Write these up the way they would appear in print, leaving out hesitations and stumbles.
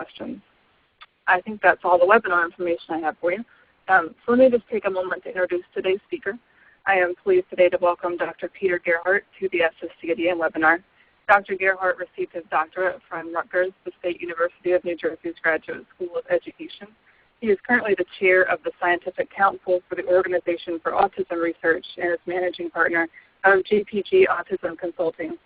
questions. I think that's all the webinar information I have for you. So let me just take a moment to introduce today's speaker. I am pleased today to welcome Dr. Peter Gerhardt to the SSCADM webinar. Dr. Gerhardt received his doctorate from Rutgers, the State University of New Jersey's Graduate School of Education. He is currently the chair of the Scientific Council for the Organization for Autism Research and is managing partner of JPG Autism Consulting.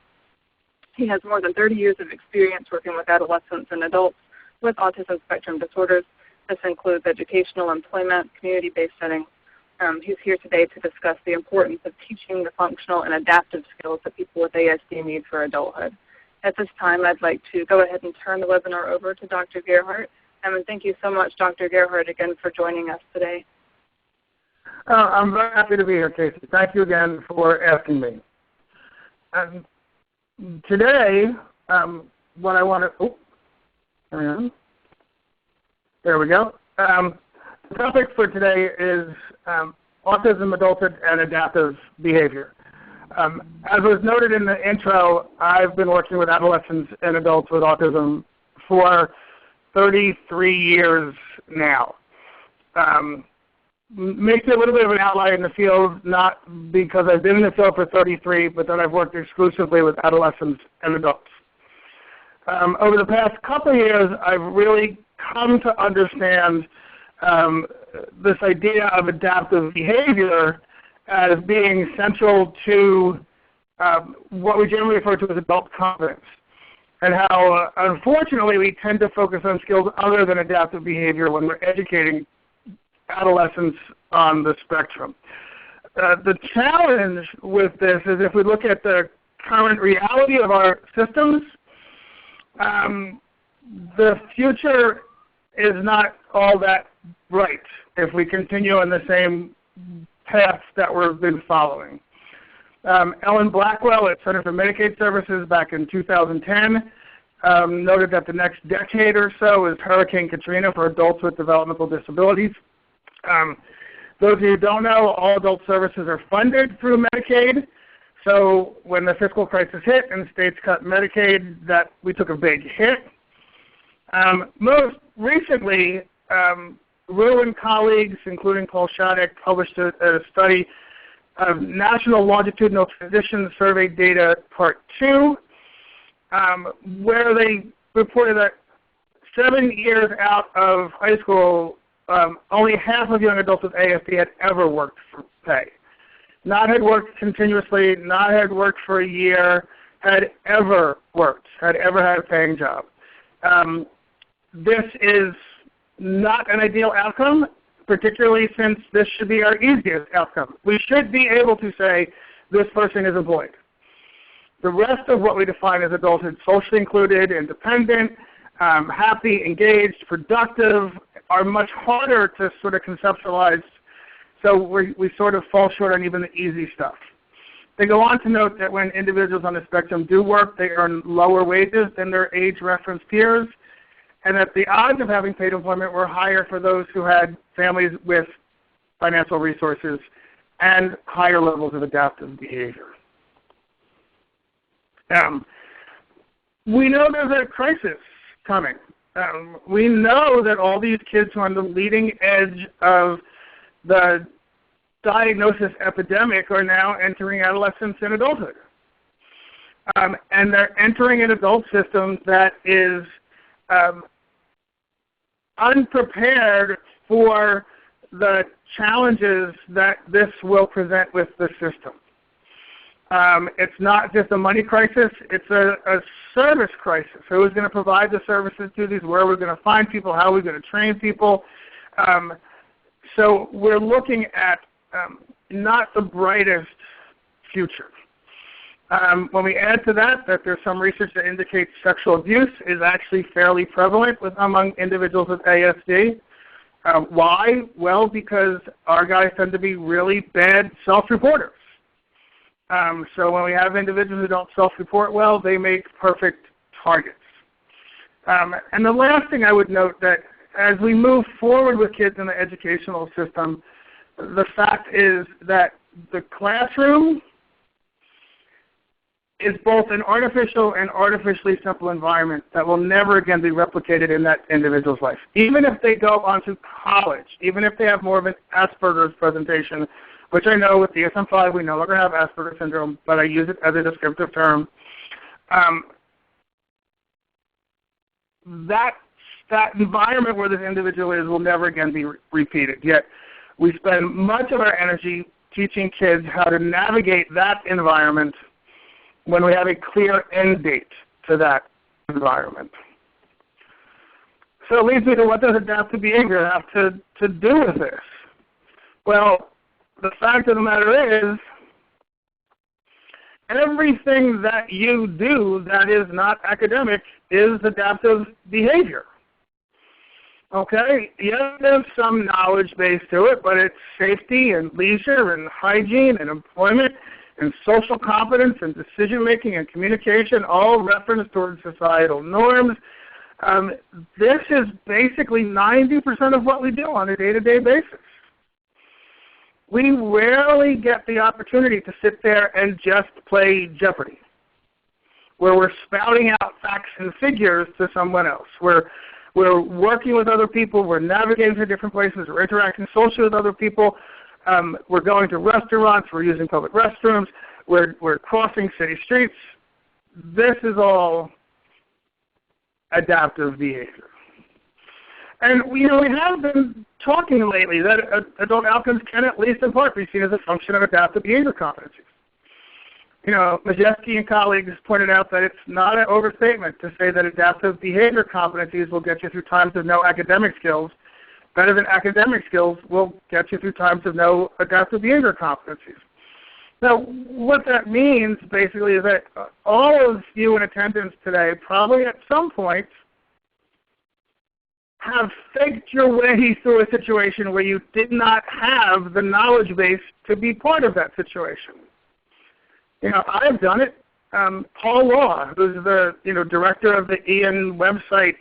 He has more than 30 years of experience working with adolescents and adults with autism spectrum disorders. This includes educational, employment, community-based settings. He's here today to discuss the importance of teaching the functional and adaptive skills that people with ASD need for adulthood. At this time, I'd like to go ahead and turn the webinar over to Dr. Gerhardt. And thank you so much, Dr. Gerhardt, again for joining us today. I'm very happy to be here, Casey. Thank you again for asking me. Today, what I want to, there we go. The topic for today is autism, adulthood, and adaptive behavior. As was noted in the intro, I've been working with adolescents and adults with autism for 33 years now. Makes me a little bit of an outlier in the field, not because I've been in the field for 33, but that I've worked exclusively with adolescents and adults. Over the past couple of years, I've really come to understand this idea of adaptive behavior as being central to what we generally refer to as adult competence, and how, unfortunately, we tend to focus on skills other than adaptive behavior when we're educating adolescents on the spectrum. The challenge with this is if we look at the current reality of our systems, the future is not all that bright if we continue on the same path that we've been following. Ellen Blackwell at Center for Medicaid Services back in 2010 noted that the next decade or so is Hurricane Katrina for adults with developmental disabilities. Those of you who don't know, all adult services are funded through Medicaid. So when the fiscal crisis hit and states cut Medicaid, we took a big hit. Most recently, Rue and colleagues, including Paul Shattuck, published a study of National Longitudinal Transition Survey Data Part 2, where they reported that 7 years out of high school, only half of young adults with ASD had ever worked for pay. Not had worked continuously, not had worked for a year, had ever worked, had ever had a paying job. This is not an ideal outcome, particularly since this should be our easiest outcome. We should be able to say this person is employed. The rest of what we define as adulthood, socially included, independent, happy, engaged, productive, are much harder to sort of conceptualize, so we sort of fall short on even the easy stuff. They go on to note that when individuals on the spectrum do work, they earn lower wages than their age-referenced peers, and that the odds of having paid employment were higher for those who had families with financial resources and higher levels of adaptive behavior. We know there's a crisis coming. We know that all these kids who are on the leading edge of the diagnosis epidemic are now entering adolescence and adulthood. And they're entering an adult system that is unprepared for the challenges that this will present with the system. It's not just a money crisis, it's a service crisis. Who is going to provide the services to these? Where are we going to find people? How are we going to train people? So we're looking at not the brightest future. When we add to that there's some research that indicates sexual abuse is actually fairly prevalent among individuals with ASD. Why? Well, because our guys tend to be really bad self-reporters. So when we have individuals who don't self-report well, they make perfect targets. And the last thing I would note that as we move forward with kids in the educational system, the fact is that the classroom is both an artificial and artificially simple environment that will never again be replicated in that individual's life. Even if they go on to college, even if they have more of an Asperger's presentation, which I know with DSM-5 we no longer have Asperger's syndrome, but I use it as a descriptive term, that environment where this individual is will never again be repeated. Yet we spend much of our energy teaching kids how to navigate that environment when we have a clear end date to that environment. So it leads me to, what does adaptive behavior have to do with this? Well, the fact of the matter is, everything that you do that is not academic is adaptive behavior. Okay? Yes, there's some knowledge base to it, but it's safety and leisure and hygiene and employment and social competence and decision-making and communication, all referenced towards societal norms. This is basically 90% of what we do on a day-to-day basis. We rarely get the opportunity to sit there and just play Jeopardy, where we're spouting out facts and figures to someone else. We're working with other people. We're navigating to different places. We're interacting socially with other people. We're going to restaurants. We're using public restrooms. We're crossing city streets. This is all adaptive behavior. And we have been talking lately that adult outcomes can at least in part be seen as a function of adaptive behavior competencies. Majeski and colleagues pointed out that it's not an overstatement to say that adaptive behavior competencies will get you through times of no academic skills, better than academic skills will get you through times of no adaptive behavior competencies. Now, what that means basically is that all of you in attendance today probably at some point have faked your way through a situation where you did not have the knowledge base to be part of that situation. I've done it. Paul Law, who's the director of the Ian website,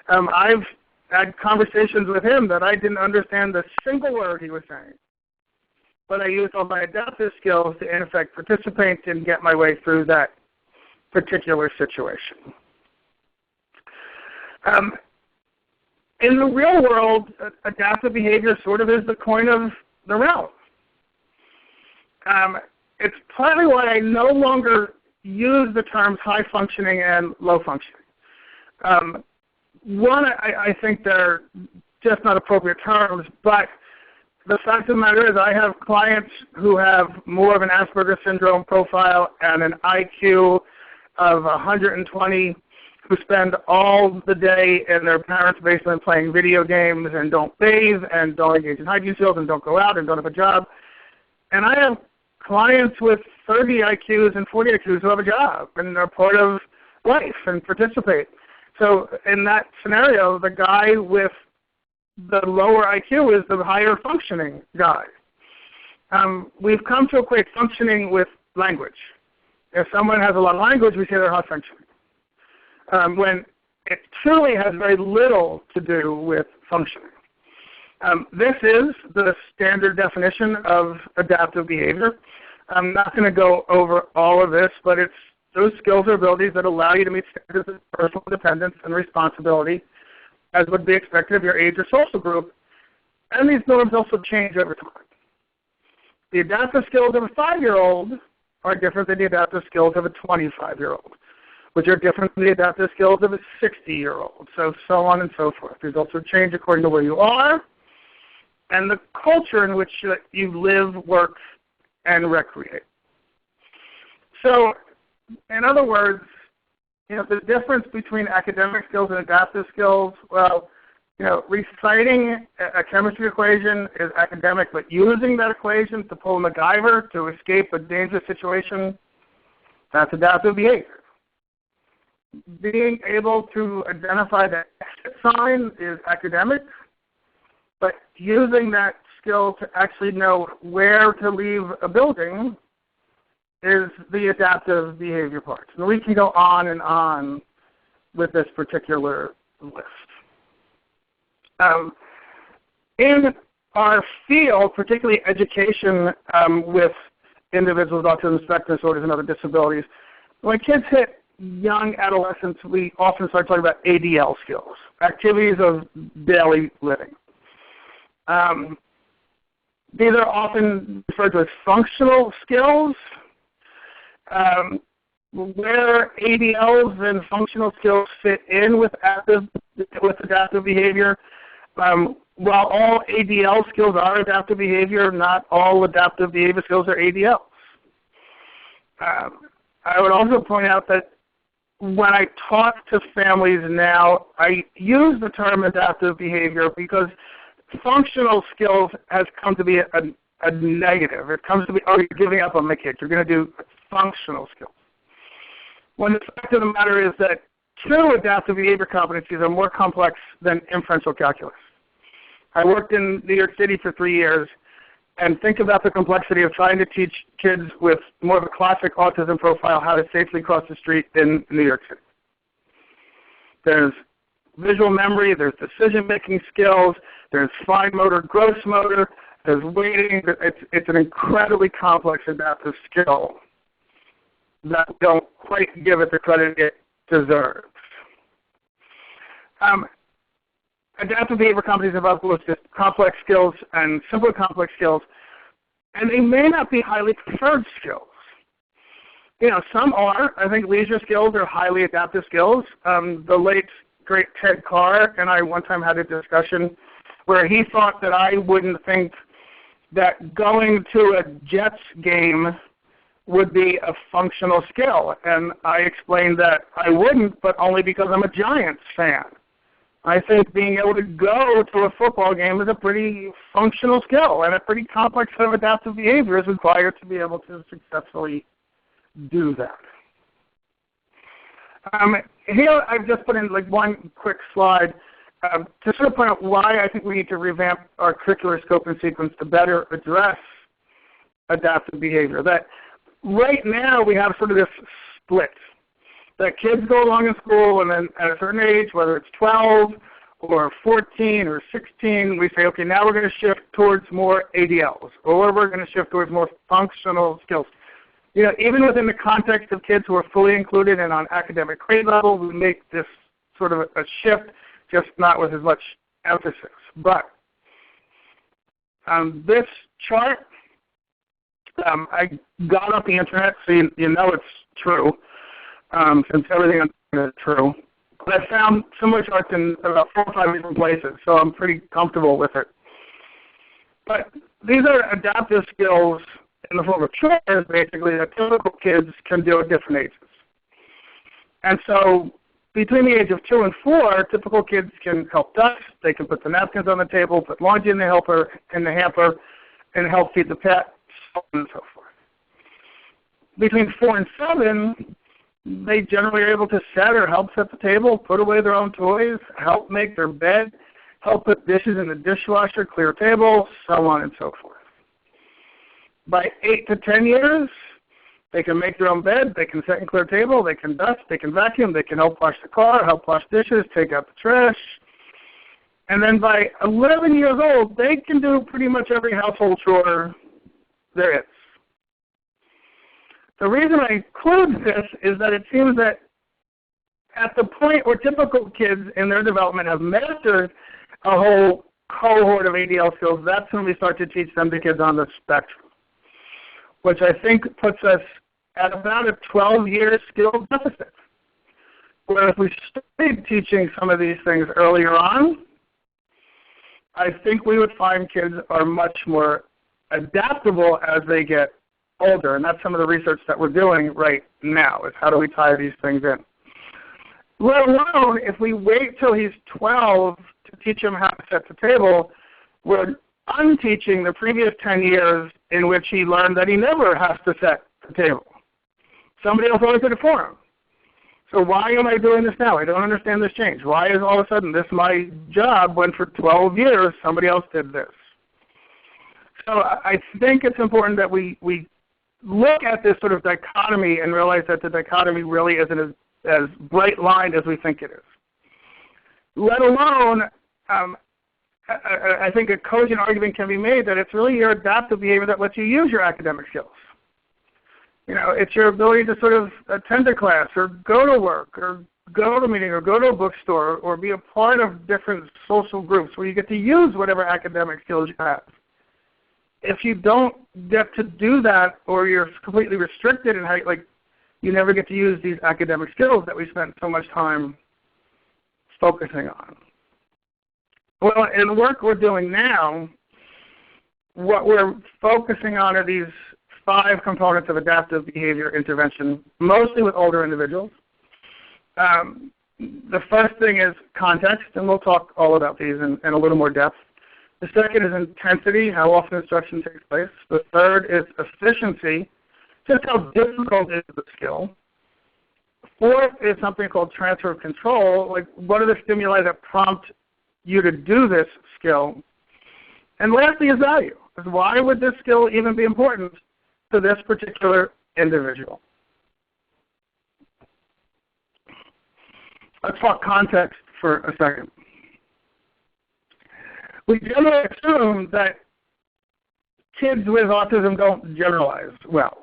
I've had conversations with him that I didn't understand a single word he was saying. But I used all my adaptive skills to, in effect, participate and get my way through that particular situation. In the real world, adaptive behavior sort of is the coin of the realm. It's partly why I no longer use the terms high functioning and low functioning. One, I think they're just not appropriate terms, but the fact of the matter is I have clients who have more of an Asperger's syndrome profile and an IQ of 120 who spend all the day in their parents' basement playing video games and don't bathe and don't engage in hygiene skills and don't go out and don't have a job. And I have clients with 30 IQs and 40 IQs who have a job and are part of life and participate. So in that scenario, the guy with the lower IQ is the higher functioning guy. We've come to equate functioning with language. If someone has a lot of language, we say they're high functioning. When it truly has very little to do with functioning. This is the standard definition of adaptive behavior. I'm not going to go over all of this, but it's those skills or abilities that allow you to meet standards of personal independence and responsibility as would be expected of your age or social group. And these norms also change over time. The adaptive skills of a 5-year-old are different than the adaptive skills of a 25-year-old, which are different from the adaptive skills of a 60-year-old, so on and so forth. These also change according to where you are and the culture in which you live, work, and recreate. So, in other words, the difference between academic skills and adaptive skills, well, reciting a chemistry equation is academic, but using that equation to pull MacGyver to escape a dangerous situation, that's adaptive behavior. Being able to identify the exit sign is academic, but using that skill to actually know where to leave a building is the adaptive behavior part. And we can go on with this particular list. In our field, particularly education with individuals with autism spectrum disorders and other disabilities, when kids hit young adolescence, we often start talking about ADL skills, activities of daily living. These are often referred to as functional skills. Where ADLs and functional skills fit in with adaptive behavior, while all ADL skills are adaptive behavior, not all adaptive behavior skills are ADLs. I would also point out that when I talk to families now, I use the term adaptive behavior because functional skills has come to be a negative. It comes to be, oh, you're giving up on the kid. You're going to do functional skills. When the fact of the matter is that true adaptive behavior competencies are more complex than inferential calculus. I worked in New York City for 3 years, and think about the complexity of trying to teach kids with more of a classic autism profile how to safely cross the street in New York City. There's visual memory, there's decision-making skills, there's fine motor, gross motor, there's weighting. It's an incredibly complex adaptive skill that we don't quite give it the credit it deserves. Adaptive behavior competencies involve both complex skills and simple complex skills, and they may not be highly preferred skills. You know, some are. I think leisure skills are highly adaptive skills. The late, great Ted Carr and I one time had a discussion where he thought that I wouldn't think that going to a Jets game would be a functional skill. And I explained that I wouldn't, but only because I'm a Giants fan. I think being able to go to a football game is a pretty functional skill, and a pretty complex set of adaptive behavior is required to be able to successfully do that. Here I've just put in like one quick slide to sort of point out why I think we need to revamp our curricular scope and sequence to better address adaptive behavior. That right now we have sort of this split. That kids go along in school, and then at a certain age, whether it's 12 or 14 or 16, we say, okay, now we're going to shift towards more ADLs, or we're going to shift towards more functional skills. You know, even within the context of kids who are fully included and on academic grade level, we make this sort of a shift, just not with as much emphasis. But this chart, I got off the internet, so you know it's true. Since everything on the internet is true. But I found similar charts in about 4 or 5 different places, so I'm pretty comfortable with it. But these are adaptive skills in the form of chores, basically, that typical kids can do at different ages. And so between the age of 2 and 4, typical kids can help dust, they can put the napkins on the table, put laundry in the hamper, and help feed the pet, so on and so forth. Between 4 and 7, they generally are able to set or help set the table, put away their own toys, help make their bed, help put dishes in the dishwasher, clear tables, so on and so forth. By 8 to 10 years, they can make their own bed, they can set and clear table, they can dust, they can vacuum, they can help wash the car, help wash dishes, take out the trash. And then by 11 years old, they can do pretty much every household chore there is. The reason I include this is that it seems that at the point where typical kids in their development have mastered a whole cohort of ADL skills, that's when we start to teach them to kids on the spectrum, which I think puts us at about a 12-year skill deficit. Where if we started teaching some of these things earlier on, I think we would find kids are much more adaptable as they get older, and that's some of the research that we're doing right now, is how do we tie these things in. Let alone if we wait till he's 12 to teach him how to set the table, we're unteaching the previous 10 years in which he learned that he never has to set the table. Somebody else always did it for him. So why am I doing this now? I don't understand this change. Why is all of a sudden this my job when for 12 years somebody else did this? So I think it's important that we look at this sort of dichotomy and realize that the dichotomy really isn't as bright-lined as we think it is. Let alone, I think a cogent argument can be made that it's really your adaptive behavior that lets you use your academic skills. It's your ability to sort of attend a class or go to work or go to a meeting or go to a bookstore or be a part of different social groups where you get to use whatever academic skills you have. If you don't get to do that, or you're completely restricted in how you never get to use these academic skills that we spent so much time focusing on. Well, in the work we're doing now, what we're focusing on are these 5 components of adaptive behavior intervention, mostly with older individuals. The first thing is context, and we'll talk all about these in a little more depth. The second is intensity, how often instruction takes place. The third is efficiency, just how difficult is the skill. Fourth is something called transfer of control, like what are the stimuli that prompt you to do this skill. And lastly is value. Why would this skill even be important to this particular individual? Let's talk context for a second. We generally assume that kids with autism don't generalize well.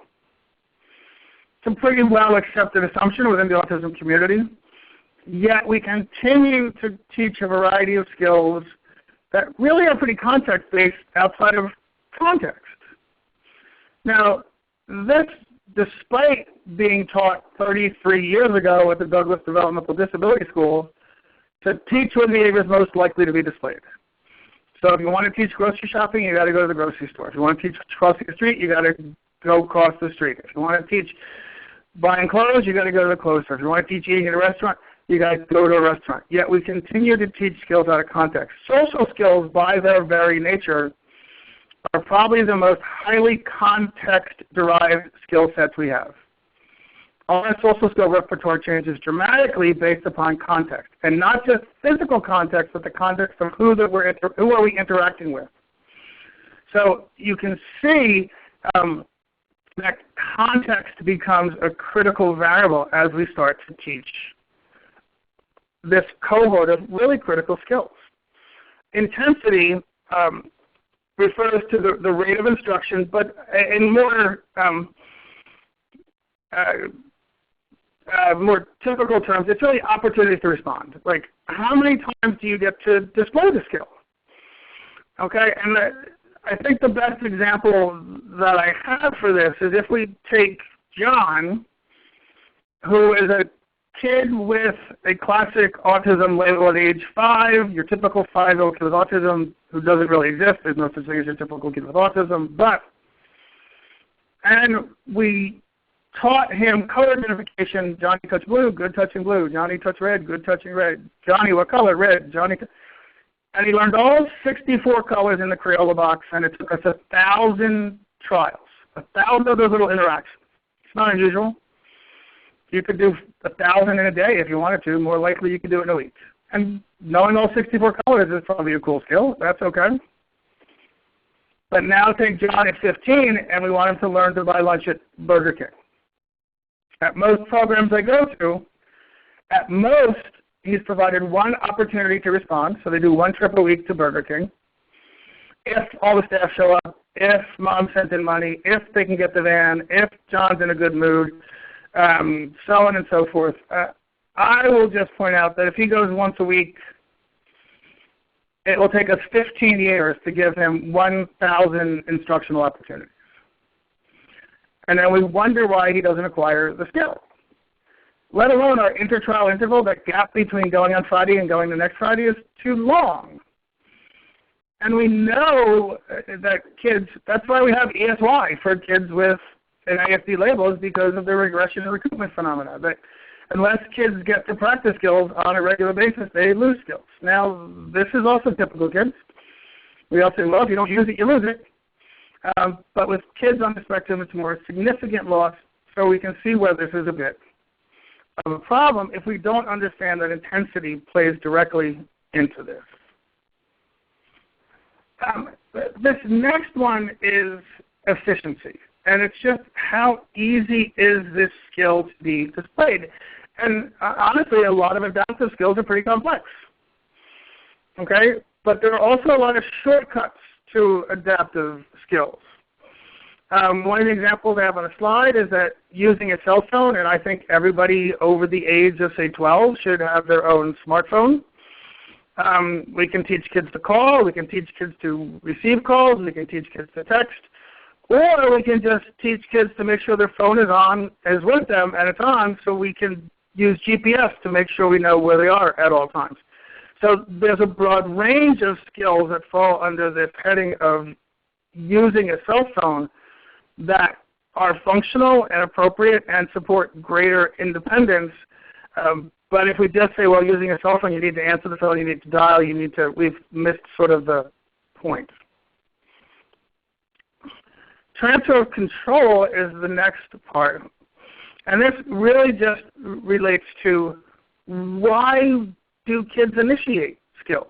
It's a pretty well accepted assumption within the autism community, yet we continue to teach a variety of skills that really are pretty context-based outside of context. Now, this, despite being taught 33 years ago at the Douglas Developmental Disability School, to teach when behavior is most likely to be displayed. So if you want to teach grocery shopping, you got to go to the grocery store. If you want to teach crossing the street, you got to go across the street. If you want to teach buying clothes, you got to go to the clothes store. If you want to teach eating at a restaurant, you got to go to a restaurant. Yet we continue to teach skills out of context. Social skills, by their very nature, are probably the most highly context-derived skill sets we have. Our social skill repertoire changes dramatically based upon context, and not just physical context, but the context of who are we interacting with. So you can see that context becomes a critical variable as we start to teach this cohort of really critical skills. Intensity refers to the rate of instruction, but in more typical terms, it's really opportunities to respond. Like, how many times do you get to display the skill? Okay, and I think the best example that I have for this is if we take John, who is a kid with a classic autism label at age 5, your typical 5-year-old kid with autism who doesn't really exist. There's no such thing as your typical kid with autism. And we taught him color identification. Johnny touched blue, good touching blue. Johnny touched red, good touching red. Johnny, what color? Red. Johnny. And he learned all 64 colors in the Crayola box, and it took us 1,000 trials, 1,000 of those little interactions. It's not unusual. You could do 1,000 in a day if you wanted to. More likely you could do it in a week. And knowing all 64 colors is probably a cool skill. That's okay. But now take John at 15, and we want him to learn to buy lunch at Burger King. At most programs I go to, at most, he's provided one opportunity to respond. So they do one trip a week to Burger King. If all the staff show up, if mom sent in money, if they can get the van, if John's in a good mood, so on and so forth. I will just point out that if he goes once a week, it will take us 15 years to give him 1,000 instructional opportunities. And then we wonder why he doesn't acquire the skill. Let alone our intertrial interval, that gap between going on Friday and going the next Friday, is too long. And we know that kids, that's why we have ESY for kids with an ISD label, is because of the regression and recoupment phenomena. That unless kids get to practice skills on a regular basis, they lose skills. Now, this is also typical kids. We all say, well, if you don't use it, you lose it. But with kids on the spectrum, it's more significant loss, so we can see where this is a bit of a problem if we don't understand that intensity plays directly into this. This next one is efficiency, and it's just how easy is this skill to be displayed. And honestly, a lot of adaptive skills are pretty complex, okay? But there are also a lot of shortcuts to adaptive skills. One of the examples I have on the slide is that using a cell phone, and I think everybody over the age of, say, 12 should have their own smartphone. We can teach kids to call, we can teach kids to receive calls, we can teach kids to text, or we can just teach kids to make sure their phone is with them and it's on, so we can use GPS to make sure we know where they are at all times. So there's a broad range of skills that fall under this heading of using a cell phone that are functional and appropriate and support greater independence. But if we just say, well, using a cell phone, you need to answer the phone, you need to dial, we've missed sort of the point. Transfer of control is the next part. And this really just relates to why do kids initiate skills?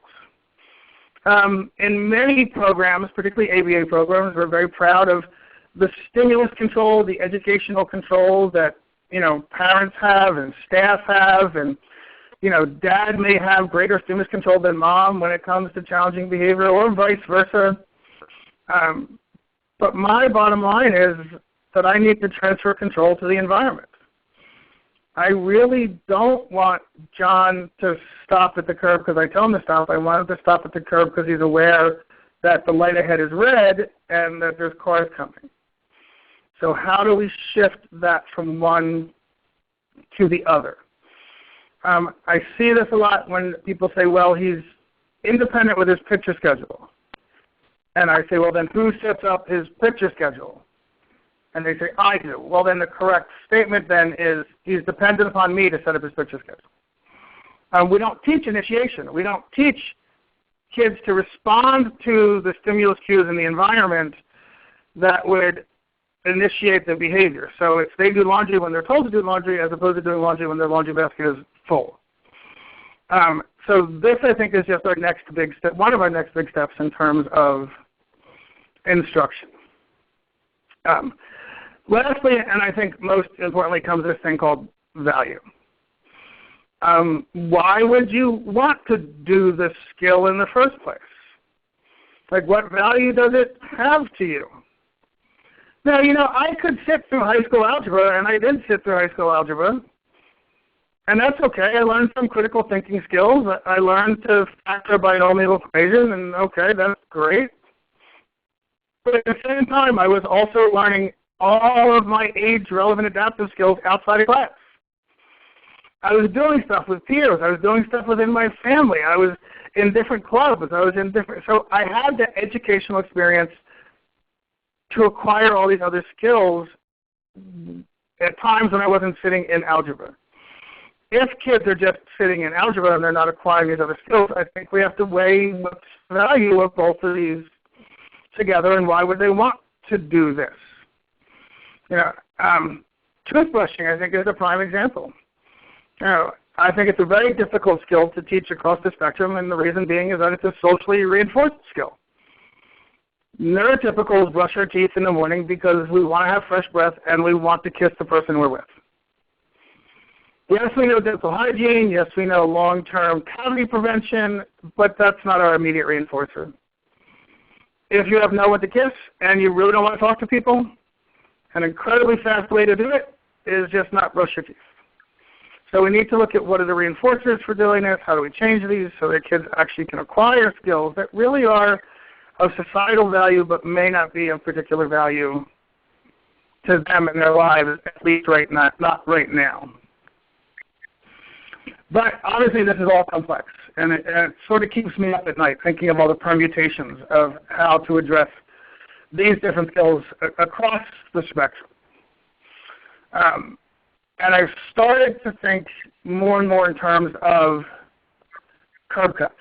In many programs, particularly ABA programs, we're very proud of the stimulus control, the educational control that parents have and staff have, and dad may have greater stimulus control than mom when it comes to challenging behavior, or vice versa. But my bottom line is that I need to transfer control to the environment. I really don't want John to stop at the curb because I tell him to stop. I want him to stop at the curb because he's aware that the light ahead is red and that there's cars coming. So how do we shift that from one to the other? I see this a lot when people say, well, he's independent with his picture schedule. And I say, well, then who sets up his picture schedule? And they say, I do. Well, then the correct statement then is he's dependent upon me to set up his picture schedule. We don't teach initiation. We don't teach kids to respond to the stimulus cues in the environment that would initiate the behavior. So if they do laundry when they're told to do laundry as opposed to doing laundry when their laundry basket is full. So this, I think, is just our next big step, one of our next big steps in terms of instruction. Lastly, and I think most importantly, comes this thing called value. Why would you want to do this skill in the first place? Like, what value does it have to you? Now, I could sit through high school algebra, and I did sit through high school algebra. And that's okay. I learned some critical thinking skills. I learned to factor a binomial equation, and okay, that's great. But at the same time, I was also learning all of my age-relevant adaptive skills outside of class. I was doing stuff with peers. I was doing stuff within my family. I was in different clubs. So I had the educational experience to acquire all these other skills at times when I wasn't sitting in algebra. If kids are just sitting in algebra and they're not acquiring these other skills, I think we have to weigh what's the value of both of these together and why would they want to do this. Toothbrushing, I think, is a prime example. I think it's a very difficult skill to teach across the spectrum, and the reason being is that it's a socially reinforced skill. Neurotypicals brush our teeth in the morning because we want to have fresh breath and we want to kiss the person we're with. Yes, we know dental hygiene. Yes, we know long-term cavity prevention, but that's not our immediate reinforcer. If you have no one to kiss and you really don't want to talk to people, an incredibly fast way to do it is just not brush your teeth. So we need to look at what are the reinforcers for doing this, how do we change these so that kids actually can acquire skills that really are of societal value but may not be of particular value to them in their lives, at least not right now. But obviously this is all complex, and it sort of keeps me up at night thinking of all the permutations of how to address these different skills across the spectrum. And I've started to think more and more in terms of curb cuts.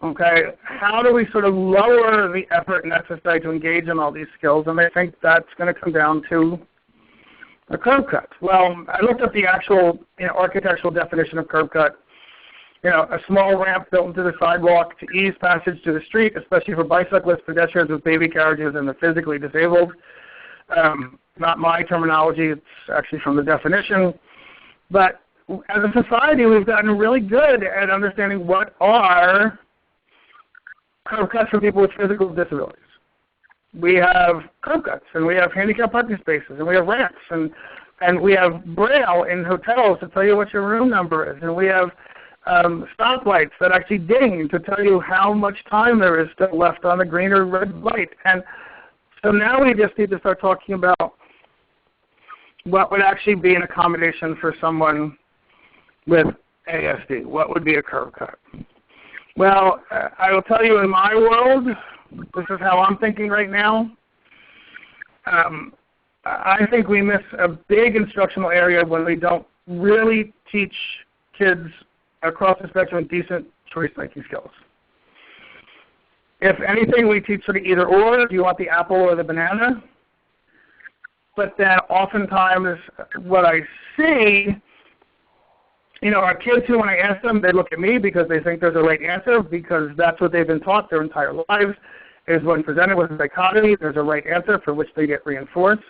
Okay, how do we sort of lower the effort necessary to engage in all these skills? And I think that's going to come down to a curb cut. Well, I looked up the actual architectural definition of curb cut. A small ramp built into the sidewalk to ease passage to the street, especially for bicyclists, pedestrians with baby carriages, and the physically disabled. Not my terminology, it's actually from the definition. But as a society, we've gotten really good at understanding what are curb cuts for people with physical disabilities. We have curb cuts, and we have handicap parking spaces, and we have ramps, and we have Braille in hotels to tell you what your room number is, and we have stoplights that actually ding to tell you how much time there is still left on the green or red light. And so now we just need to start talking about what would actually be an accommodation for someone with ASD. What would be a curb cut? Well, I will tell you, in my world, this is how I'm thinking right now. I think we miss a big instructional area when we don't really teach kids across the spectrum decent choice-making skills. If anything, we teach sort of either or. Do you want the apple or the banana? But then oftentimes what I see, our kids who, when I ask them, they look at me because they think there's a right answer, because that's what they've been taught their entire lives, is when presented with a dichotomy, there's a right answer for which they get reinforced.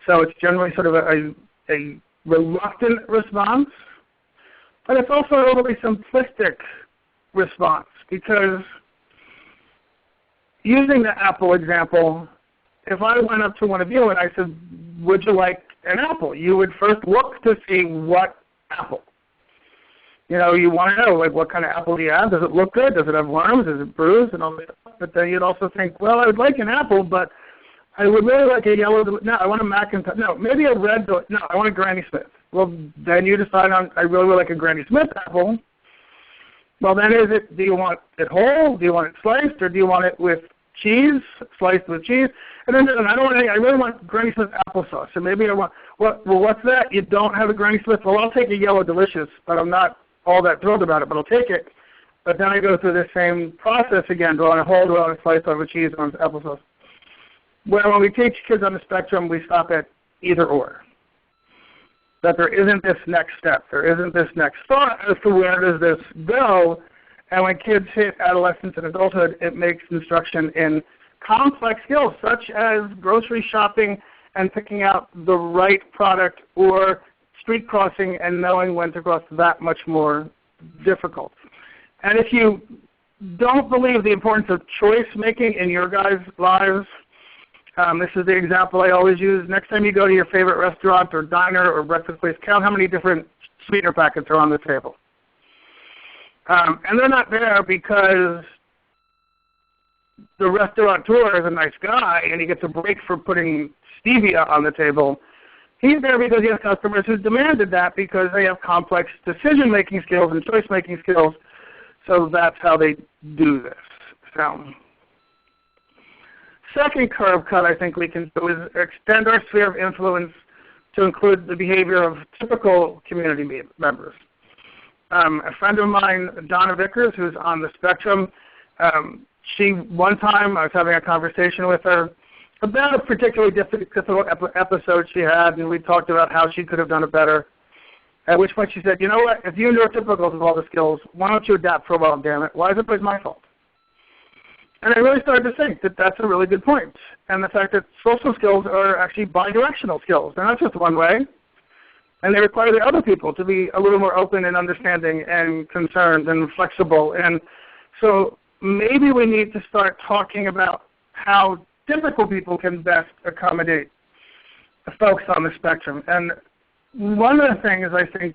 So it's generally sort of a reluctant response, but it's also a overly simplistic response, because using the apple example, if I went up to one of you and I said, would you like an apple? You would first look to see what apple. You want to know, like, what kind of apple do you have? Does it look good? Does it have worms? Is it bruised? And all this stuff. But then you'd also think, well, I would like an apple, but I would really like a yellow. No, I want a Macintosh. No, maybe a red. No, I want a Granny Smith. Well, then you decide on, I really would like a Granny Smith apple. Well, then do you want it whole? Do you want it sliced? Or do you want it with cheese, sliced with cheese? And then I don't want any, I really want Granny Smith applesauce. So maybe I want, well, what's that? You don't have a Granny Smith? Well, I'll take a yellow delicious, but I'm not all that thrilled about it, but I'll take it. But then I go through the same process again. Do I want a whole? Do I want a slice with cheese? Do I want applesauce? Well, when we teach kids on the spectrum, we stop at either or. That there isn't this next step. There isn't this next thought as to where does this go. And when kids hit adolescence and adulthood, it makes instruction in complex skills such as grocery shopping and picking out the right product, or street crossing and knowing when to cross, that much more difficult. And if you don't believe the importance of choice making in your guys' lives, this is the example I always use. Next time you go to your favorite restaurant or diner or breakfast place, count how many different sweetener packets are on the table. And they're not there because the restaurateur is a nice guy and he gets a break for putting stevia on the table. He's there because he has customers who demanded that because they have complex decision-making skills and choice-making skills. So that's how they do this. So, second curve cut I think we can do is extend our sphere of influence to include the behavior of typical community members. A friend of mine, Donna Vickers, who's on the spectrum, one time I was having a conversation with her about a particularly difficult episode she had, and we talked about how she could have done it better. At which point she said, you know what, if you neurotypicals have all the skills, why don't you adapt for a while, damn it? Why is it always my fault? And I really started to think that that's a really good point. And the fact that social skills are actually bidirectional skills. They're not just one way. And they require the other people to be a little more open and understanding and concerned and flexible. And so maybe we need to start talking about how typical people can best accommodate the folks on the spectrum. And one of the things I think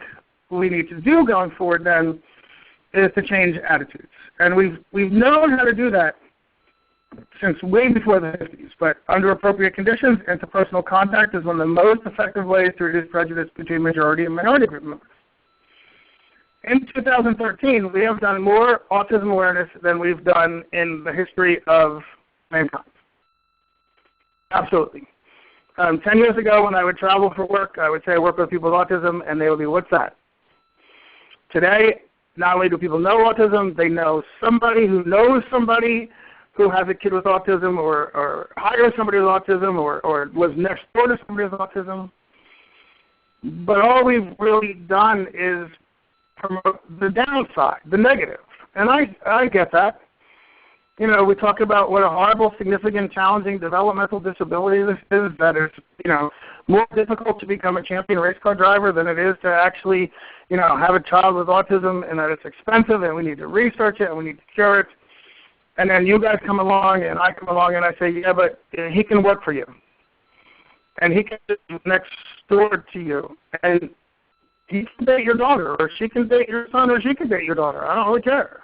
we need to do going forward then is to change attitudes. And we've known how to do that since way before the 50s, but under appropriate conditions, interpersonal contact is one of the most effective ways to reduce prejudice between majority and minority group members. In 2013, we have done more autism awareness than we've done in the history of mankind. Absolutely. 10 years ago when I would travel for work, I would say I work with people with autism, and they would be, what's that? Today, not only do people know autism, they know somebody who knows somebody who has a kid with autism, or hires somebody with autism, or lives next door to somebody with autism. But all we've really done is promote the downside, the negative. And I get that. You know, we talk about what a horrible, significant, challenging developmental disability this is, that is, more difficult to become a champion race car driver than it is to actually, have a child with autism, and that it's expensive, and we need to research it, and we need to cure it. And then you guys come along and I come along and I say, yeah, but he can work for you. And he can live next door to you. And he can date your daughter, or she can date your son, or she can date your daughter. I don't really care.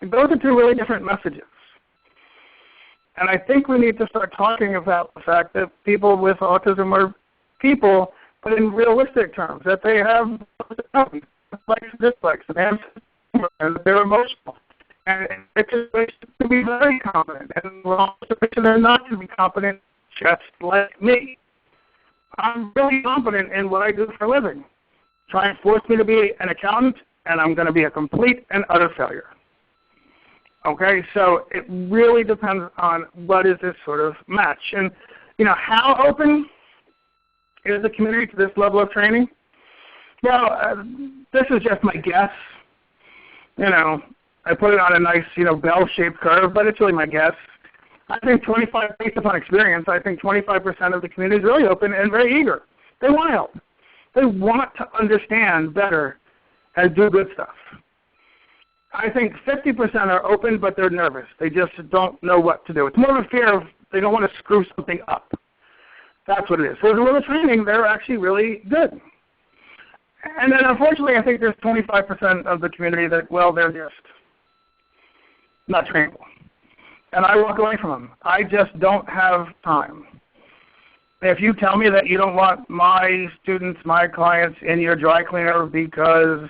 And those are two really different messages. And I think we need to start talking about the fact that people with autism are people, but in realistic terms, that they have likes and dislikes, and they're emotional. And it's to be very competent, and they're not to be competent just like me. I'm really competent in what I do for a living. Try and force me to be an accountant, and I'm going to be a complete and utter failure. Okay, so it really depends on what is this sort of match. And, how open is the community to this level of training? Well, this is just my guess. I put it on a nice, bell-shaped curve, but it's really my guess. I think based upon experience, I think 25% of the community is really open and very eager. They want to help. They want to understand better and do good stuff. I think 50% are open, but they're nervous. They just don't know what to do. It's more of a fear of they don't want to screw something up. That's what it is. So with a little training, they're actually really good. And then unfortunately, I think there's 25% of the community that, they're just not trainable. And I walk away from them. I just don't have time. If you tell me that you don't want my students, my clients in your dry cleaner because,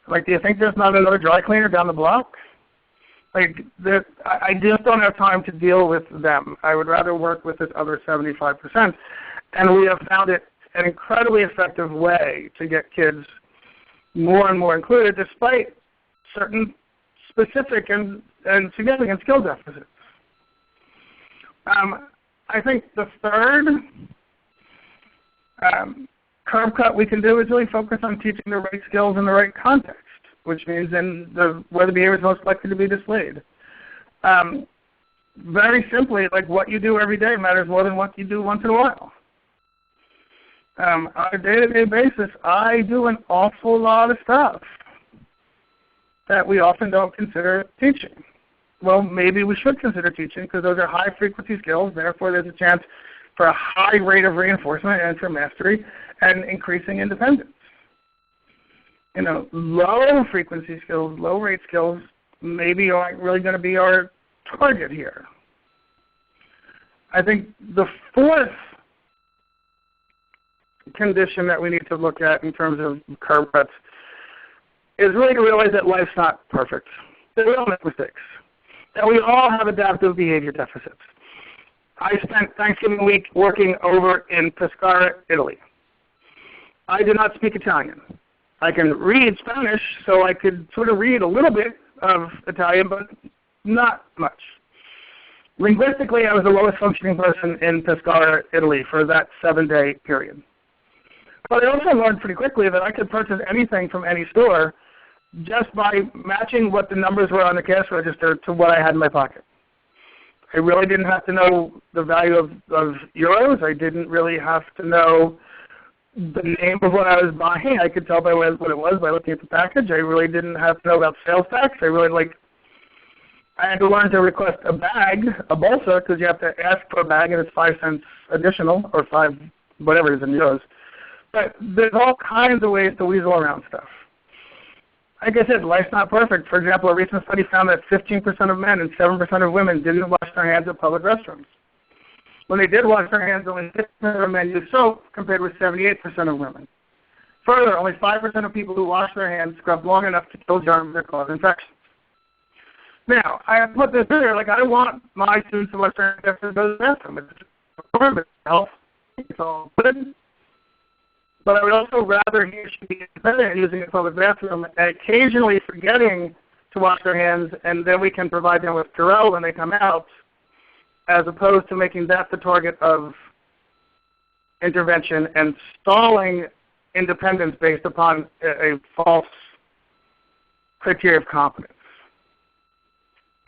do you think there's not another dry cleaner down the block? I just don't have time to deal with them. I would rather work with this other 75%. And we have found it an incredibly effective way to get kids more and more included despite certain specific and significant skill deficits. I think the third curb cut we can do is really focus on teaching the right skills in the right context, which means where the behavior is most likely to be displayed. Very simply, what you do every day matters more than what you do once in a while. On a day-to-day basis, I do an awful lot of stuff that we often don't consider teaching. Well, maybe we should consider teaching because those are high-frequency skills. Therefore, there's a chance for a high rate of reinforcement and for mastery and increasing independence. Low-frequency skills, low-rate skills maybe aren't really going to be our target here. I think the fourth condition that we need to look at in terms of curb cuts is really to realize that life's not perfect. That we all make mistakes. That we all have adaptive behavior deficits. I spent Thanksgiving week working over in Pescara, Italy. I do not speak Italian. I can read Spanish, so I could sort of read a little bit of Italian, but not much. Linguistically, I was the lowest functioning person in Pescara, Italy for that 7-day period. But I also learned pretty quickly that I could purchase anything from any store just by matching what the numbers were on the cash register to what I had in my pocket. I really didn't have to know the value of euros. I didn't really have to know the name of what I was buying. I could tell by what it was by looking at the package. I really didn't have to know about sales tax. I had to learn to request a bag, a bolsa, because you have to ask for a bag and it's 5 cents additional, or 5, whatever it is in euros. But there's all kinds of ways to weasel around stuff. Like I said, life's not perfect. For example, a recent study found that 15% of men and 7% of women didn't wash their hands at public restrooms. When they did wash their hands, only 50% of men used soap compared with 78% of women. Further, only 5% of people who wash their hands scrubbed long enough to kill germs that cause infections. Now, I put this here, I want my students to wash their hands after they go to the bathroom. It's health. It's all good. But I would also rather he should be independent in using a public bathroom and occasionally forgetting to wash their hands, and then we can provide them with Purell when they come out, as opposed to making that the target of intervention and stalling independence based upon a false criteria of competence.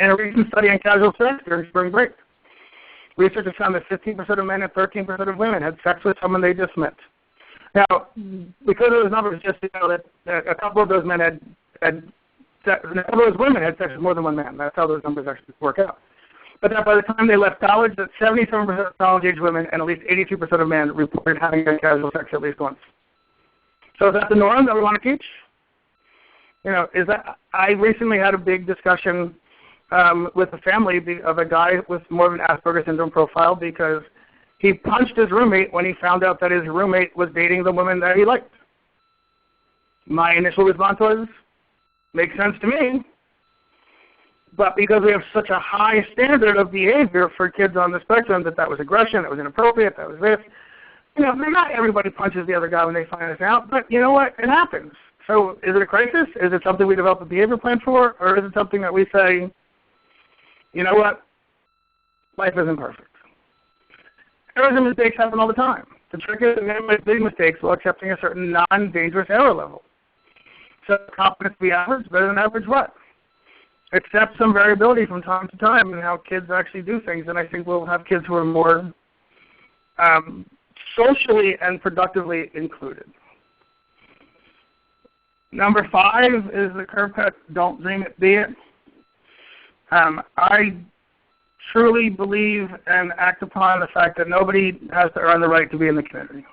In a recent study on casual sex during spring break, researchers found that 15% of men and 13% of women had sex with someone they just met. Now, because of those numbers, just to know that a couple of those men had those women had sex with more than one man. That's how those numbers actually work out. But that by the time they left college, that 77% of college-age women and at least 82% of men reported having had casual sex at least once. So is that the norm that we want to teach? You know, is that? I recently had a big discussion with a family of a guy with more of an Asperger's syndrome profile because he punched his roommate when he found out that his roommate was dating the woman that he liked. My initial response was, makes sense to me. But because we have such a high standard of behavior for kids on the spectrum that was aggression, that was inappropriate, that was this, you know, not everybody punches the other guy when they find this out, but you know what? It happens. So is it a crisis? Is it something we develop a behavior plan for? Or is it something that we say, you know what? Life isn't perfect. Errors and mistakes happen all the time. The trick is to minimize big mistakes while accepting a certain non-dangerous error level. So competence to be average, better than average what? Accept some variability from time to time in how kids actually do things, and I think we'll have kids who are more socially and productively included. Number 5 is the curb cut, don't dream it, be it. I truly believe and act upon the fact that nobody has to earn the right to be in the community.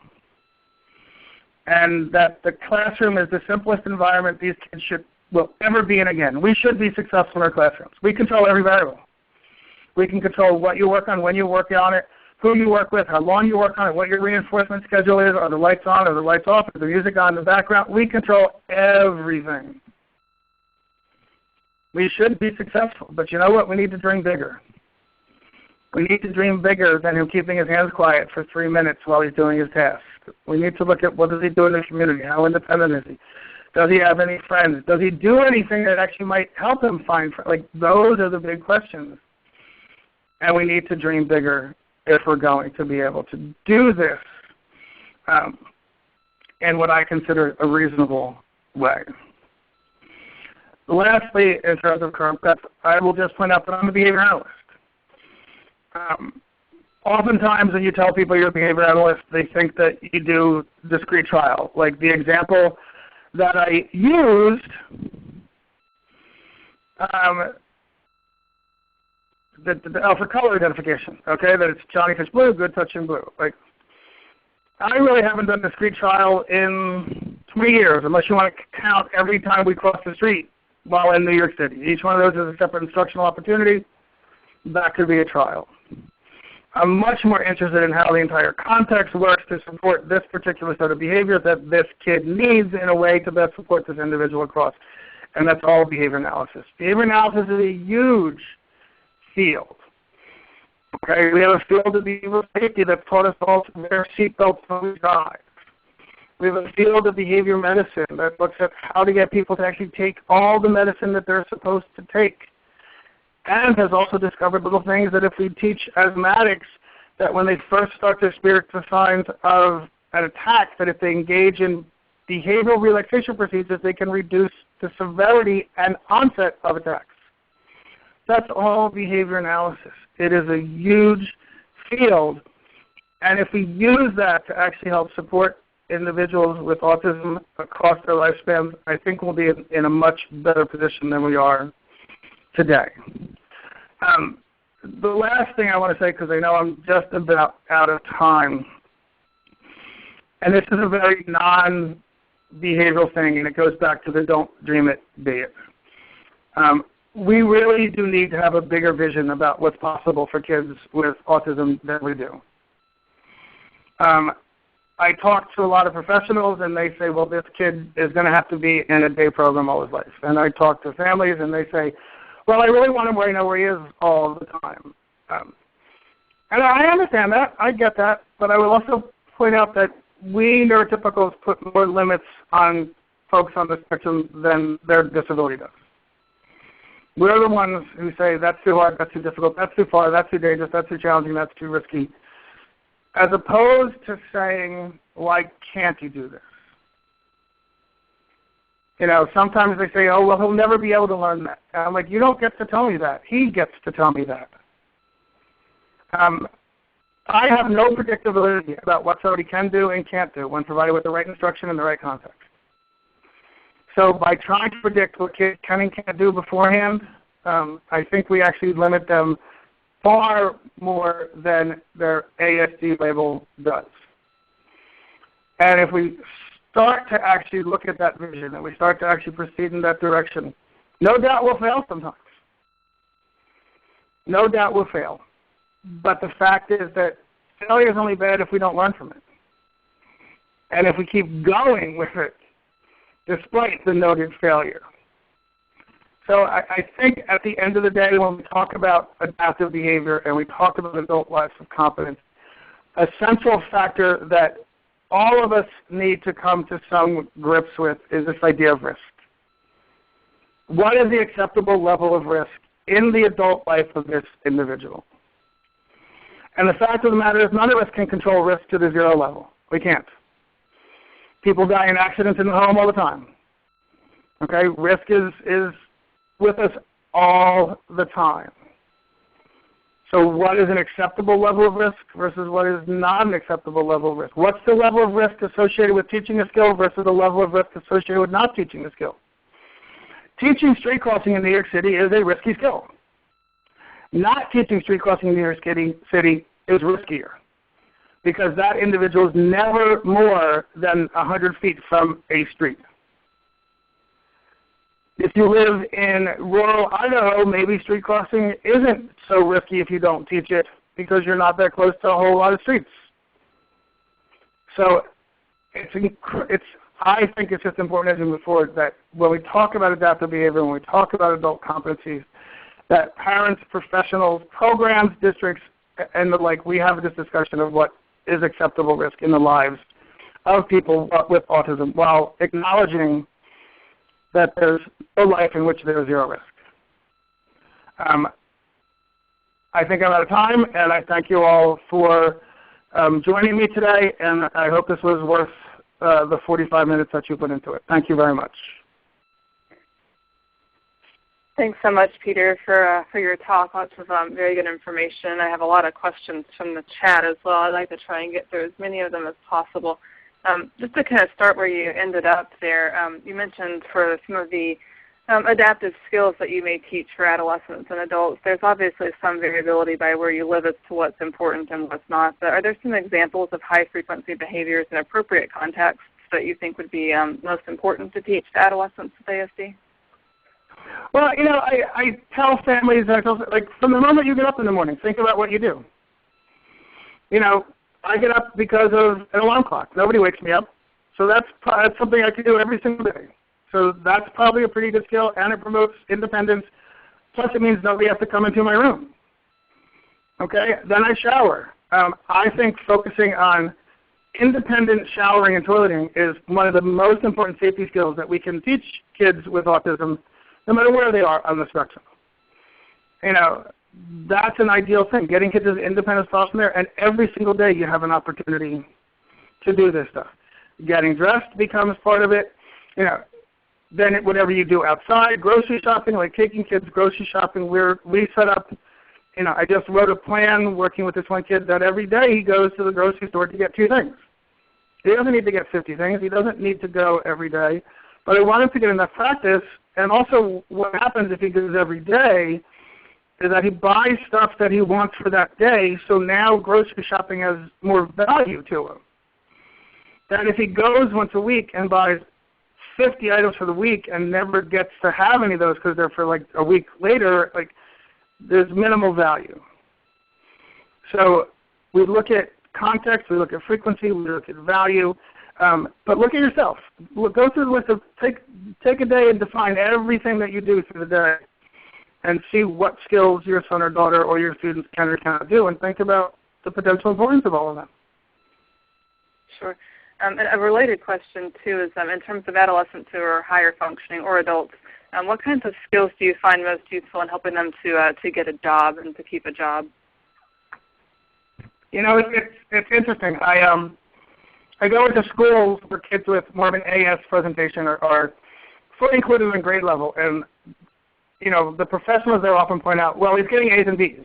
And that the classroom is the simplest environment these kids will ever be in again. We should be successful in our classrooms. We control every variable. We can control what you work on, when you work on it, who you work with, how long you work on it, what your reinforcement schedule is, are the lights on, are the lights off, is the music on in the background. We control everything. We should be successful, but you know what? We need to dream bigger. We need to dream bigger than him keeping his hands quiet for 3 minutes while he's doing his task. We need to look at what does he do in the community, how independent is he? Does he have any friends? Does he do anything that actually might help him find friends? Like, those are the big questions. And we need to dream bigger if we're going to be able to do this in what I consider a reasonable way. Lastly, in terms of curb cuts, I will just point out that I'm a behavior analyst. Oftentimes when you tell people you're a behavior analyst, they think that you do discrete trial. Like the example that I used, for color identification, okay, that it's Johnny Fish blue, good touching blue. Like, I really haven't done discrete trial in 20 years, unless you want to count every time we cross the street while in New York City. Each one of those is a separate instructional opportunity. That could be a trial. I'm much more interested in how the entire context works to support this particular set of behaviors that this kid needs in a way to best support this individual across. And that's all behavior analysis. Behavior analysis is a huge field. Okay, we have a field of behavioral safety that's taught us all to wear seatbelts when we drive. We have a field of behavior medicine that looks at how to get people to actually take all the medicine that they're supposed to take. And has also discovered little things that if we teach asthmatics that when they first start to experience the signs of an attack, that if they engage in behavioral relaxation procedures, they can reduce the severity and onset of attacks. That's all behavior analysis. It is a huge field. And if we use that to actually help support individuals with autism across their lifespans, I think we'll be in a much better position than we are today. The last thing I want to say, because I know I'm just about out of time, and this is a very non-behavioral thing, and it goes back to the don't dream it, be it. We really do need to have a bigger vision about what's possible for kids with autism than we do. I talk to a lot of professionals, and they say, well, this kid is going to have to be in a day program all his life. And I talk to families, and they say, well, I really want him where I know where he is all the time. And I understand that. I get that. But I will also point out that we neurotypicals put more limits on folks on the spectrum than their disability does. We're the ones who say, that's too hard, that's too difficult, that's too far, that's too dangerous, that's too challenging, that's too risky, as opposed to saying, why can't you do this? You know, sometimes they say, oh, well, he'll never be able to learn that. And I'm like, you don't get to tell me that. He gets to tell me that. I have no predictability about what somebody can do and can't do when provided with the right instruction in the right context. So by trying to predict what kids can and can't do beforehand, I think we actually limit them far more than their ASD label does. And if we start to actually look at that vision and we start to actually proceed in that direction, no doubt we'll fail sometimes. No doubt we'll fail. But the fact is that failure is only bad if we don't learn from it. And if we keep going with it, despite the noted failure. So I think at the end of the day, when we talk about adaptive behavior and we talk about adult lives of competence, a central factor that all of us need to come to some grips with is this idea of risk. What is the acceptable level of risk in the adult life of this individual? And the fact of the matter is none of us can control risk to the 0 level. We can't. People die in accidents in the home all the time. Okay, risk is with us all the time. So what is an acceptable level of risk versus what is not an acceptable level of risk? What's the level of risk associated with teaching a skill versus the level of risk associated with not teaching a skill? Teaching street crossing in New York City is a risky skill. Not teaching street crossing in New York City is riskier because that individual is never more than 100 feet from a street. If you live in rural Idaho, maybe street crossing isn't so risky if you don't teach it because you're not that close to a whole lot of streets. So I think it's just important as we move forward that when we talk about adaptive behavior, when we talk about adult competencies, that parents, professionals, programs, districts, and the like, we have this discussion of what is acceptable risk in the lives of people with autism while acknowledging that there's no life in which there is 0 risk. I think I'm out of time, and I thank you all for joining me today, and I hope this was worth the 45 minutes that you put into it. Thank you very much. Thanks so much, Peter, for your talk. Lots of very good information. I have a lot of questions from the chat as well. I'd like to try and get through as many of them as possible. Just to kind of start where you ended up there, you mentioned for some of the adaptive skills that you may teach for adolescents and adults, there's obviously some variability by where you live as to what's important and what's not. But are there some examples of high-frequency behaviors in appropriate contexts that you think would be most important to teach to adolescents with ASD? Well, you know, I tell families, like, from the moment you get up in the morning, think about what you do. You know, I get up because of an alarm clock. Nobody wakes me up. So that's something I can do every single day. So that's probably a pretty good skill, and it promotes independence. Plus it means nobody has to come into my room. Okay? Then I shower. I think focusing on independent showering and toileting is one of the most important safety skills that we can teach kids with autism, no matter where they are on the spectrum. You know, that's an ideal thing, getting kids as independent as possible there, and every single day you have an opportunity to do this stuff. Getting dressed becomes part of it. You know, then whatever you do outside, grocery shopping, like taking kids grocery shopping, we set up, you know, I just wrote a plan working with this one kid that every day he goes to the grocery store to get 2 things. He doesn't need to get 50 things. He doesn't need to go every day. But I want him to get enough practice. And also what happens if he goes every day is that he buys stuff that he wants for that day, so now grocery shopping has more value to him. That if he goes once a week and buys 50 items for the week and never gets to have any of those because they're for like a week later, like there's minimal value. So we look at context, we look at frequency, we look at value, but look at yourself. Go through the list of, take a day and define everything that you do through the day and see what skills your son or daughter or your students can or cannot do, and think about the potential importance of all of them. Sure. And a related question, too, is in terms of adolescents who are higher functioning or adults, what kinds of skills do you find most useful in helping them to get a job and to keep a job? You know, it's interesting. I go into schools where kids with more of an AS presentation are fully included in grade level, and you know, the professionals there often point out, well, he's getting A's and B's.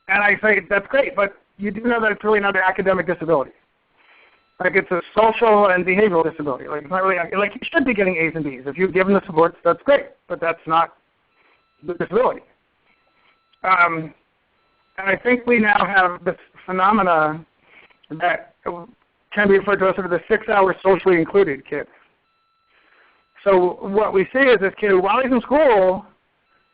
And I say, that's great, but you do know that it's really not an academic disability. Like it's a social and behavioral disability. Like it's not really like you should be getting A's and B's. If you're given the supports, that's great, but that's not the disability. And I think we now have this phenomena that can be referred to as sort of the 6-hour socially included kid. So what we see is this kid, while he's in school,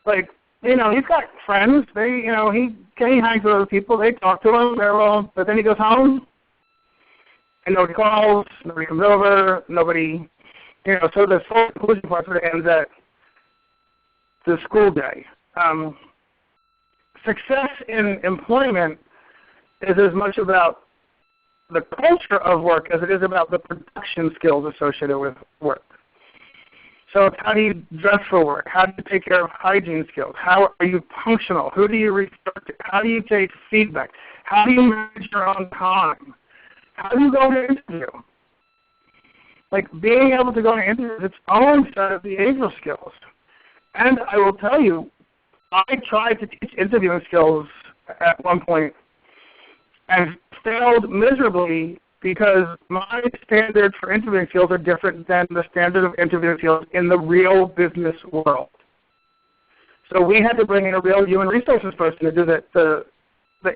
like, you know, he's got friends. They, you know, he hangs with other people. They talk to him. They're all, but then he goes home, and nobody calls, nobody comes over, nobody, you know. So the social inclusion part sort of ends at the school day. Success in employment is as much about the culture of work as it is about the production skills associated with work. So it's how do you dress for work? How do you take care of hygiene skills? How are you functional? Who do you refer to? How do you take feedback? How do you manage your own time? How do you go to an interview? Like being able to go to an interview is its own set of behavioral skills. And I will tell you, I tried to teach interviewing skills at one point and failed miserably because my standards for interviewing skills are different than the standard of interviewing skills in the real business world. So we had to bring in a real human resources person to do the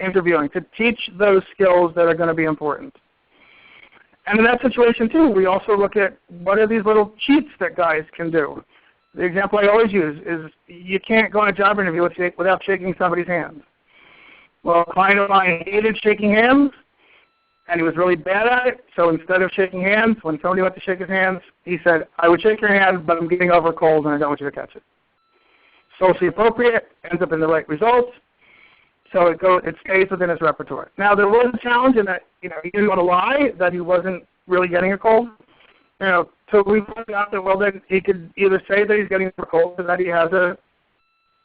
interviewing, to teach those skills that are going to be important. And in that situation too, we also look at what are these little cheats that guys can do. The example I always use is you can't go on a job interview without shaking somebody's hand. Well, a client of mine hated shaking hands, and he was really bad at it. So instead of shaking hands, when somebody went to shake his hands, he said, I would shake your hand, but I'm getting over a cold and I don't want you to catch it. Socially appropriate, ends up in the right results, so it stays within his repertoire. Now there was a challenge in that, you know, he didn't want to lie that he wasn't really getting a cold. You know, so we pointed out that, well, then he could either say that he's getting a cold or that he has a,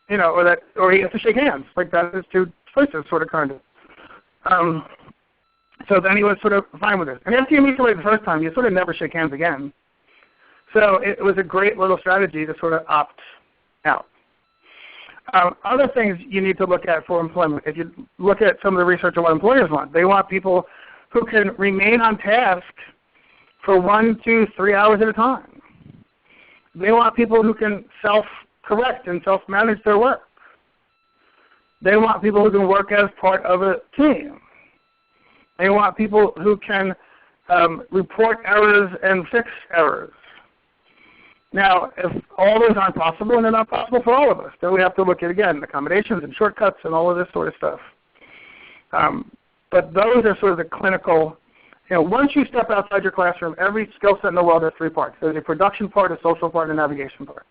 you know, or he has to shake hands. Like that is two choices, sort of, kind of. So then he was sort of fine with it. And after you meet somebody the first time, you sort of never shake hands again. So it was a great little strategy to sort of opt out. Other things you need to look at for employment. If you look at some of the research of what employers want, they want people who can remain on task for 1, 2, 3 hours at a time. They want people who can self-correct and self-manage their work. They want people who can work as part of a team. They want people who can report errors and fix errors. Now, if all those aren't possible, and they're not possible for all of us, then we have to look at, again, accommodations and shortcuts and all of this sort of stuff. But those are sort of the clinical, you know, once you step outside your classroom, every skill set in the world has 3 parts. There's a production part, a social part, and a navigation part.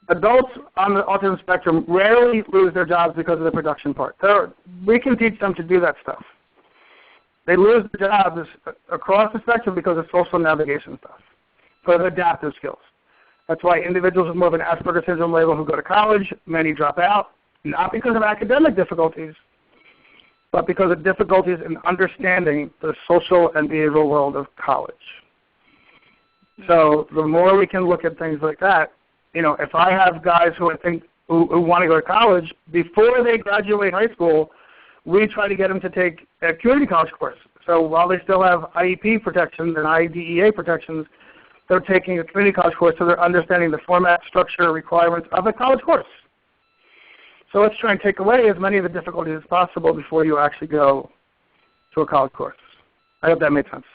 Adults on the autism spectrum rarely lose their jobs because of the production part. We can teach them to do that stuff. They lose their jobs across the spectrum because of social navigation stuff, because of adaptive skills. That's why individuals with more of an Asperger's syndrome label who go to college, many drop out, not because of academic difficulties, but because of difficulties in understanding the social and behavioral world of college. So the more we can look at things like that, you know, if I have guys who I think who want to go to college, before they graduate high school, we try to get them to take a community college course. So while they still have IEP protections and IDEA protections, they're taking a community college course, so they're understanding the format, structure, requirements of a college course. So let's try and take away as many of the difficulties as possible before you actually go to a college course. I hope that made sense.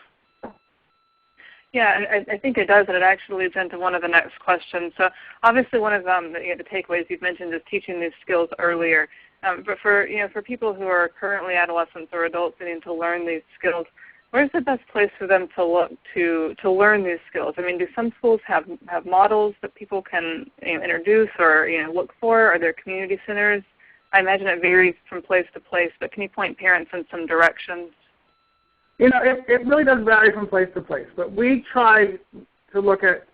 Yeah, I think it does, and it actually leads into one of the next questions. So obviously one of the takeaways you've mentioned is teaching these skills earlier. But for people who are currently adolescents or adults needing to learn these skills, where's the best place for them to look to learn these skills? I mean, do some schools have models that people can introduce or look for? Are there community centers? I imagine it varies from place to place, but can you point parents in some directions? You know, it really does vary from place to place, but we try to look at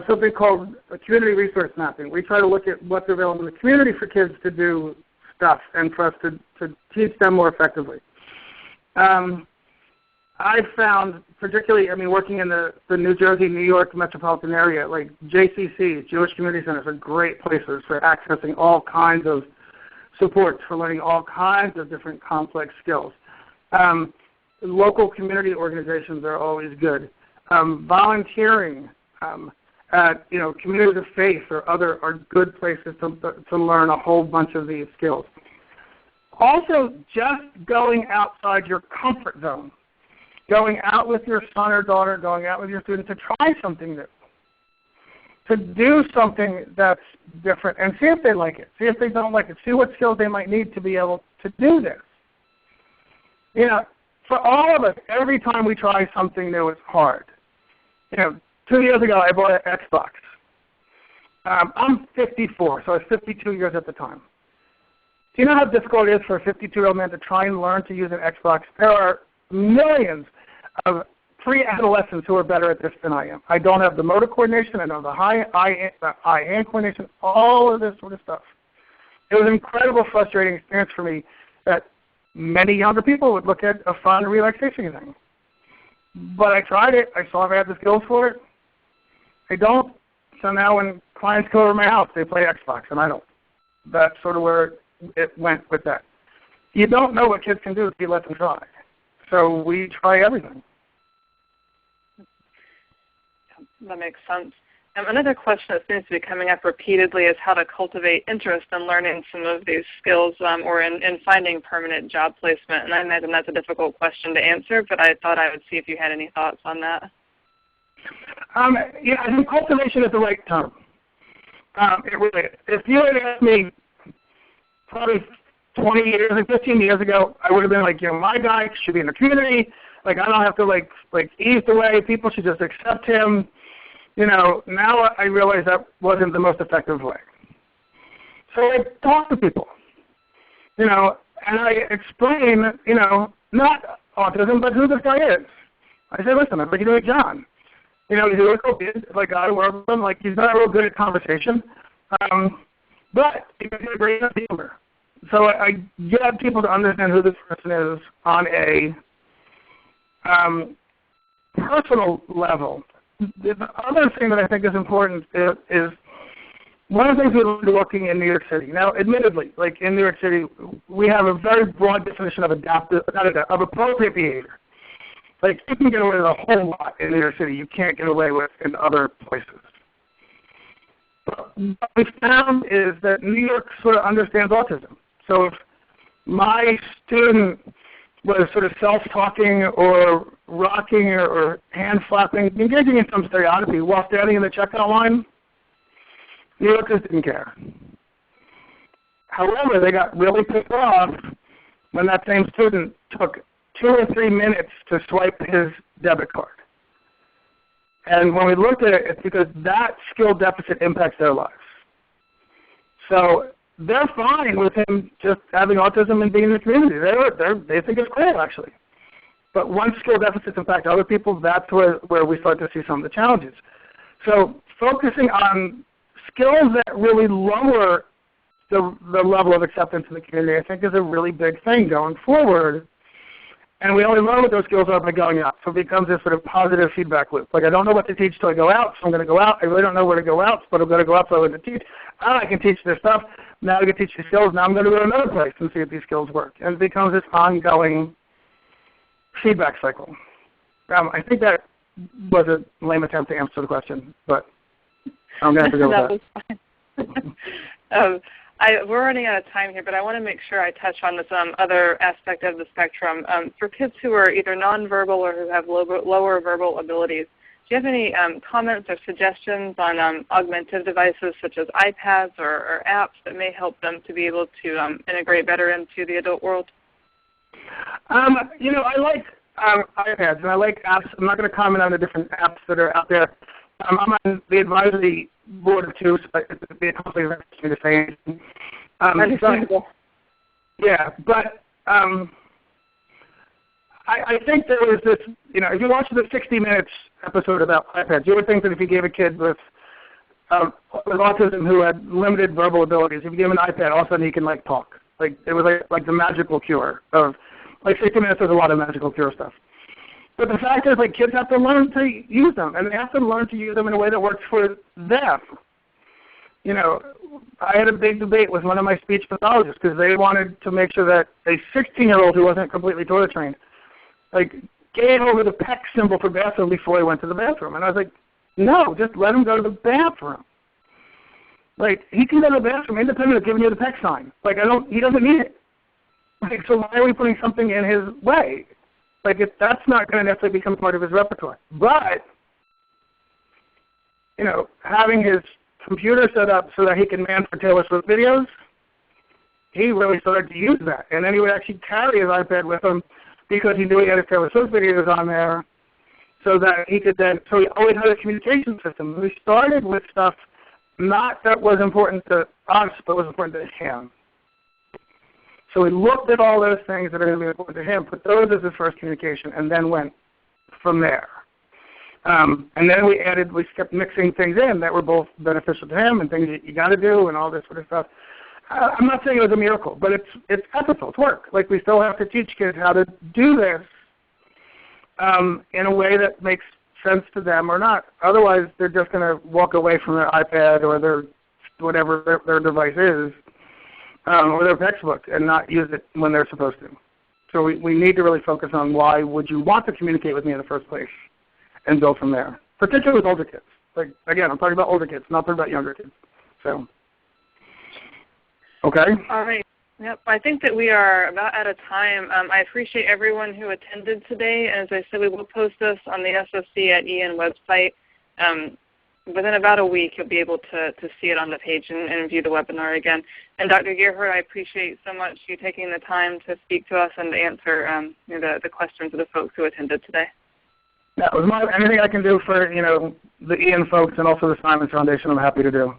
something called community resource mapping. We try to look at what's available in the community for kids to do stuff and for us to teach them more effectively. I've found, particularly, working in the New Jersey, New York metropolitan area, like JCC, Jewish Community Centers, are great places for accessing all kinds of supports, for learning all kinds of different complex skills. local community organizations are always good. Volunteering at communities of faith or other are good places to learn a whole bunch of these skills. Also, just going outside your comfort zone, going out with your son or daughter, going out with your student to try something new, to do something that's different, and see if they like it, see if they don't like it, see what skills they might need to be able to do this. For all of us, every time we try something new, it's hard. 2 years ago, I bought an Xbox. I'm 54, so I was 52 years at the time. Do you know how difficult it is for a 52-year-old man to try and learn to use an Xbox? There are millions of pre-adolescents who are better at this than I am. I don't have the motor coordination. I don't have the eye-hand coordination, all of this sort of stuff. It was an incredible, frustrating experience for me that many younger people would look at a fun relaxation thing. But I tried it. I saw if I had the skills for it. I don't. So now when clients come over to my house, they play Xbox, and I don't. That's sort of where it went with that. You don't know what kids can do if you let them try. So we try everything. That makes sense. Another question that seems to be coming up repeatedly is how to cultivate interest in learning some of these skills or in finding permanent job placement. And I imagine that's a difficult question to answer, but I thought I would see if you had any thoughts on that. I think cultivation is the right term. It really is. If you had asked me probably 20 years or 15 years ago, I would have been like, my guy should be in the community. Like, I don't have to like ease the way. People should just accept him. Now I realize that wasn't the most effective way. So I talk to people, and I explain, not autism, but who this guy is. I say, listen, I'm looking at John. He's a little kid, like I work with him, like he's not real good at conversation, but he's a great sense of humor. So I get people to understand who this person is on a personal level. The other thing that I think is important is one of the things we learned working in New York City. Now, admittedly, like in New York City, we have a very broad definition of appropriate behavior. Like you can get away with a whole lot in New York City you can't get away with in other places. But what we found is that New York sort of understands autism. So if my student was sort of self-talking or rocking or hand-flapping, engaging in some stereotypy while standing in the checkout line, New Yorkers didn't care. However, they got really pissed off when that same student took 2 or 3 minutes to swipe his debit card. And when we looked at it, it's because that skill deficit impacts their lives. So they're fine with him just having autism and being in the community. They think it's cool, actually. But once skill deficits impact other people, that's where we start to see some of the challenges. So focusing on skills that really lower the level of acceptance in the community, I think, is a really big thing going forward. And we only learn what those skills are by going out. So it becomes this sort of positive feedback loop. Like, I don't know what to teach until I go out, so I'm going to go out. I really don't know where to go out, but I'm going to go out so I'm going to teach. I can teach this stuff. Now I can teach these skills. Now I'm going to go to another place and see if these skills work. And it becomes this ongoing feedback cycle. I think that was a lame attempt to answer the question, but I'm going to have to go with that. We're running out of time here, but I want to make sure I touch on this other aspect of the spectrum. For kids who are either nonverbal or who have lower verbal abilities, do you have any comments or suggestions on augmentative devices such as iPads or apps that may help them to be able to integrate better into the adult world? I like iPads and I like apps. I'm not going to comment on the different apps that are out there. I'm on the advisory board of 2, so the company is me to say anything. But I think there was this, if you watch the 60 Minutes episode about iPads, you would think that if you gave a kid with autism who had limited verbal abilities, if you give him an iPad, all of a sudden he can talk. It was like the magical cure of, 60 Minutes has a lot of magical cure stuff. But the fact is, kids have to learn to use them, and they have to learn to use them in a way that works for them. I had a big debate with one of my speech pathologists because they wanted to make sure that a 16-year-old who wasn't completely toilet trained like, gave over the PEC symbol for bathroom before he went to the bathroom. And I was like, no, just let him go to the bathroom. Like, he can go to the bathroom independent of giving you the PEC sign. Like, he doesn't need it. Like, so why are we putting something in his way? Like, that's not going to necessarily become part of his repertoire. But, you know, having his computer set up so that he can man for Taylor Swift videos, he really started to use that. And then he would actually carry his iPad with him because he knew he had his Taylor Swift videos on there, so that he could then, so he always had a communication system. We started with stuff not that was important to us, but was important to him. So we looked at all those things that are going to be important to him, put those as his first communication, and then went from there. And then we kept mixing things in that were both beneficial to him and things that you got to do and all this sort of stuff. I'm not saying it was a miracle, but it's ethical. It's work. Like, we still have to teach kids how to do this in a way that makes sense to them or not. Otherwise, they're just going to walk away from their iPad or their whatever their device is, or their textbook, and not use it when they're supposed to. So we need to really focus on why would you want to communicate with me in the first place, and go from there, particularly with older kids. Like, again, I'm talking about older kids, not talking about younger kids. So. Okay. All right. Yep. I think that we are about out of time. I appreciate everyone who attended today. And as I said, we will post this on the SSC at EN website. Within about a week, you'll be able to see it on the page and view the webinar again. And Dr. Gerhardt, I appreciate so much you taking the time to speak to us and to answer the questions of the folks who attended today. That was anything I can do for the EN folks and also the Simons Foundation, I'm happy to do.